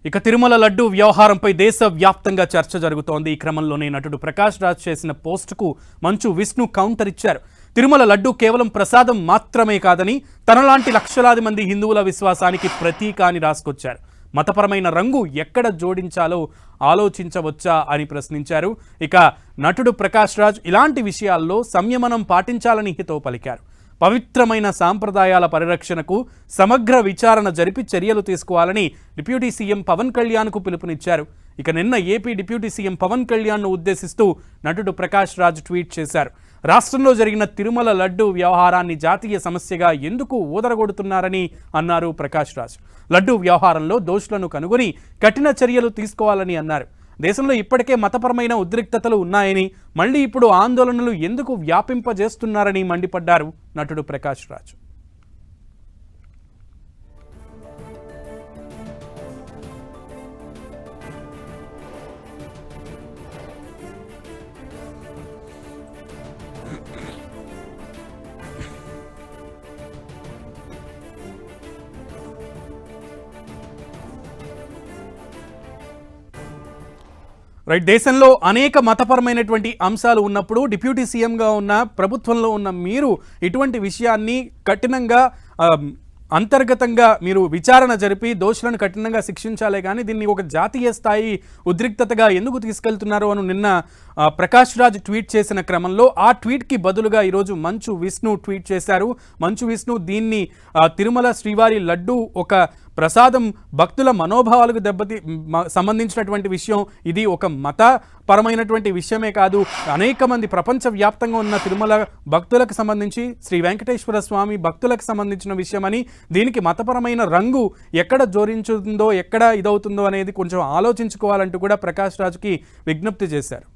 ఇక తిరుమల లడ్డు వ్యవహారంపై దేశవ్యాప్తంగా చర్చ జరుగుతోంది. ఈ క్రమంలోనే నటుడు ప్రకాష్ రాజ్ చేసిన పోస్టుకు మంచు విష్ణు కౌంటర్ ఇచ్చారు. తిరుమల లడ్డు కేవలం ప్రసాదం మాత్రమే కాదని, తనలాంటి లక్షలాది మంది హిందువుల విశ్వాసానికి ప్రతీక అని రాసుకొచ్చారు. మతపరమైన రంగు ఎక్కడ జోడించాలో ఆలోచించవచ్చా అని ప్రశ్నించారు. ఇక నటుడు ప్రకాష్ రాజ్ ఇలాంటి విషయాల్లో సంయమనం పాటించాలని హితవు పలికారు. పవిత్రమైన సాంప్రదాయాల పరిరక్షణకు సమగ్ర విచారణ జరిపి చర్యలు తీసుకోవాలని డిప్యూటీ సీఎం పవన్ కళ్యాణ్కు పిలుపునిచ్చారు. ఇక నిన్న ఏపీ డిప్యూటీ సీఎం పవన్ కళ్యాణ్ను ఉద్దేశిస్తూ నటుడు ప్రకాష్ రాజ్ ట్వీట్ చేశారు. రాష్ట్రంలో జరిగిన తిరుమల లడ్డు వ్యవహారాన్ని జాతీయ సమస్యగా ఎందుకు ఊదరగొడుతున్నారని అన్నారు ప్రకాష్ రాజ్. లడ్డు వ్యవహారంలో దోషులను కనుగొని కఠిన చర్యలు తీసుకోవాలని అన్నారు. దేశంలో ఇప్పటికే మతపరమైన ఉద్రిక్తతలు ఉన్నాయని, మళ్ళీ ఇప్పుడు ఆందోళనలు ఎందుకు వ్యాపింపజేస్తున్నారని మండిపడ్డారు నటుడు ప్రకాష్ రాజ్. దేశంలో అనేక మతపరమైనటువంటి అంశాలు ఉన్నప్పుడు డిప్యూటీ సీఎంగా ఉన్న ప్రభుత్వంలో ఉన్న మీరు ఇటువంటి విషయాన్ని కఠినంగా అంతర్గతంగా మీరు విచారణ జరిపి దోషులను కఠినంగా శిక్షించాలే కానీ దీన్ని ఒక జాతీయ స్థాయి ఉద్రిక్తతగా ఎందుకు తీసుకెళ్తున్నారు అని నిన్న ప్రకాష్ రాజ్ ట్వీట్ చేసిన క్రమంలో ఆ ట్వీట్కి బదులుగా ఈరోజు మంచు విష్ణు ట్వీట్ చేశారు. మంచు విష్ణు దీన్ని తిరుమల శ్రీవారి లడ్డు ఒక ప్రసాదం భక్తుల మనోభావాలకు సంబంధించినటువంటి విషయం, ఇది ఒక మతపరమైనటువంటి విషయమే కాదు, అనేక మంది ప్రపంచవ్యాప్తంగా ఉన్న తిరుమల భక్తులకు సంబంధించి, శ్రీ వెంకటేశ్వర స్వామి భక్తులకు సంబంధించిన విషయమని, దీనికి మతపరమైన రంగు ఎక్కడ జోరించుతుందో ఎక్కడ ఇదవుతుందో అనేది కొంచెం ఆలోచించుకోవాలంటూ కూడా ప్రకాష్ రాజ్కి విజ్ఞప్తి చేశారు.